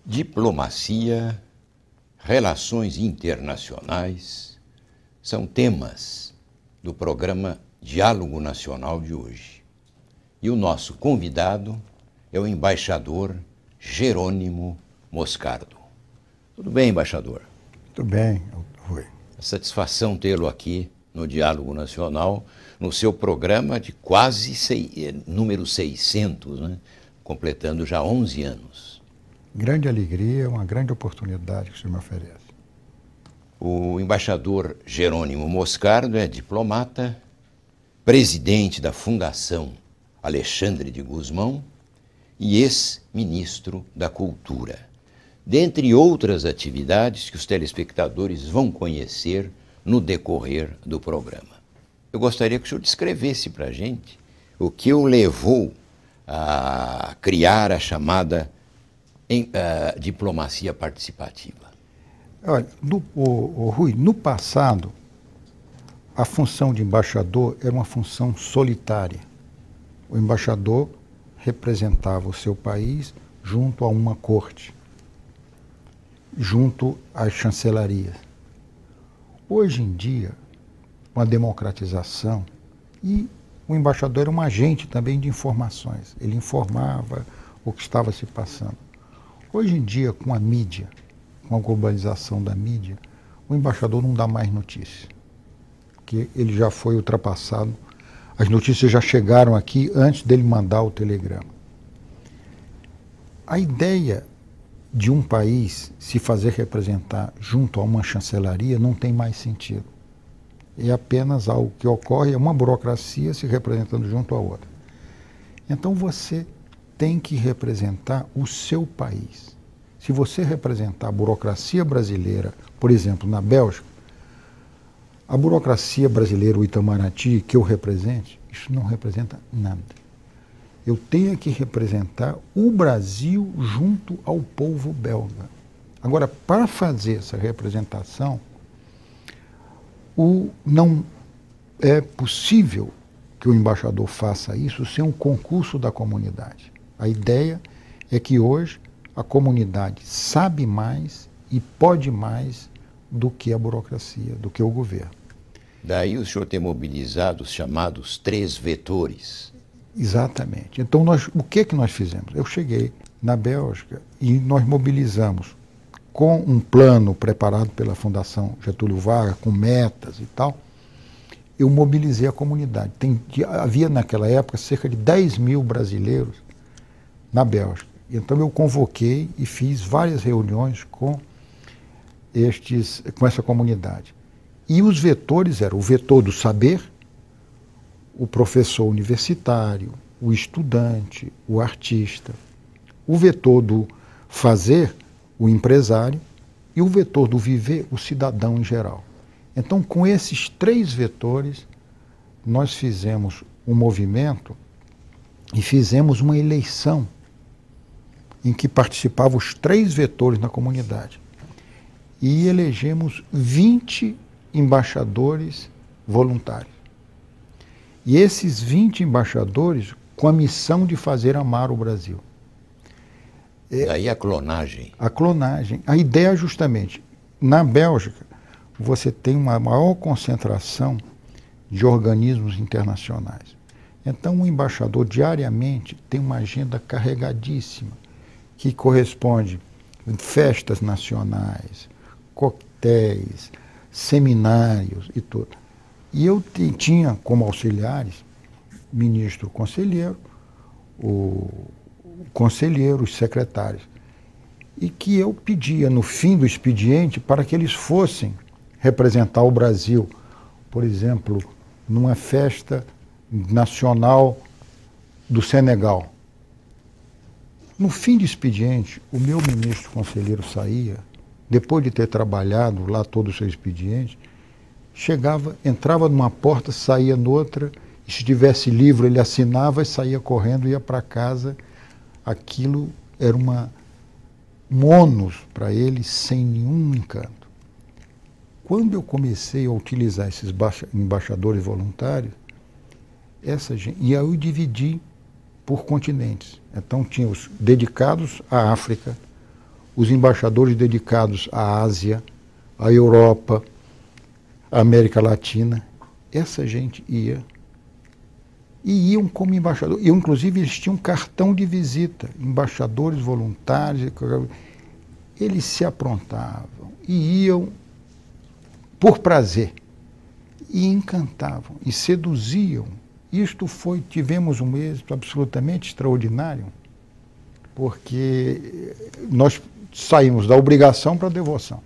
Diplomacia, relações internacionais são temas do programa Diálogo Nacional de hoje. E o nosso convidado é o embaixador Jerônimo Moscardo. Tudo bem, embaixador? Tudo bem, Rui. É satisfação tê-lo aqui no Diálogo Nacional, no seu programa de quase número 600, né? Completando já 11 anos. Grande alegria, uma grande oportunidade que o senhor me oferece. O embaixador Jerônimo Moscardo é diplomata, presidente da Fundação Alexandre de Gusmão e ex-ministro da Cultura, dentre outras atividades que os telespectadores vão conhecer no decorrer do programa. Eu gostaria que o senhor descrevesse para a gente o que o levou a criar a chamada diplomacia participativa. Olha, Rui, no passado, a função de embaixador era uma função solitária. O embaixador representava o seu país junto a uma corte, junto às chancelarias. Hoje em dia, com a democratização, e o embaixador era um agente também de informações. Ele informava o que estava se passando. Hoje em dia, com a mídia, com a globalização da mídia, o embaixador não dá mais notícia, porque ele já foi ultrapassado. As notícias já chegaram aqui antes dele mandar o telegrama. A ideia de um país se fazer representar junto a uma chancelaria não tem mais sentido. É apenas algo que ocorre, é uma burocracia se representando junto a outra. Então você tem que representar o seu país. Se você representar a burocracia brasileira, por exemplo, na Bélgica, a burocracia brasileira, o Itamaraty, que eu represente, isso não representa nada. Eu tenho que representar o Brasil junto ao povo belga. Agora, para fazer essa representação, não é possível que o embaixador faça isso sem um concurso da comunidade. A ideia é que hoje a comunidade sabe mais e pode mais do que a burocracia, do que o governo. Daí o senhor ter mobilizado os chamados 3 vetores. Exatamente. Então, o que nós fizemos? Eu cheguei na Bélgica e nós mobilizamos com um plano preparado pela Fundação Getúlio Vargas, com metas e tal. Eu mobilizei a comunidade. Havia naquela época cerca de 10 mil brasileiros na Bélgica. Então eu convoquei e fiz várias reuniões com essa comunidade. E os vetores eram o vetor do saber, o professor universitário, o estudante, o artista, o vetor do fazer, o empresário, e o vetor do viver, o cidadão em geral. Então, com esses 3 vetores, nós fizemos um movimento e fizemos uma eleição em que participavam os 3 vetores na comunidade. E elegemos 20 embaixadores voluntários. E esses 20 embaixadores com a missão de fazer amar o Brasil. Daí a clonagem. A clonagem. A ideia justamente, na Bélgica, você tem uma maior concentração de organismos internacionais. Então, o embaixador diariamente tem uma agenda carregadíssima, que corresponde a festas nacionais, coquetéis, seminários e tudo. E eu tinha como auxiliares ministro conselheiro, o conselheiro, os secretários, e que eu pedia no fim do expediente para que eles fossem representar o Brasil, por exemplo, numa festa nacional do Senegal. No fim do expediente, o meu ministro conselheiro saía, depois de ter trabalhado lá todo o seu expediente, chegava, entrava numa porta, saía noutra, e se tivesse livro ele assinava e saía correndo, ia para casa. Aquilo era um ônus para ele sem nenhum encanto. Quando eu comecei a utilizar esses embaixadores voluntários, e aí eu dividi por continentes. Então tinha os dedicados à África, os embaixadores dedicados à Ásia, à Europa, à América Latina. Essa gente ia. E iam como embaixador. E, inclusive, eles tinham cartão de visita, embaixadores voluntários. Eles se aprontavam e iam por prazer. E encantavam, e seduziam. Tivemos um êxito absolutamente extraordinário, porque nós saímos da obrigação para a devoção.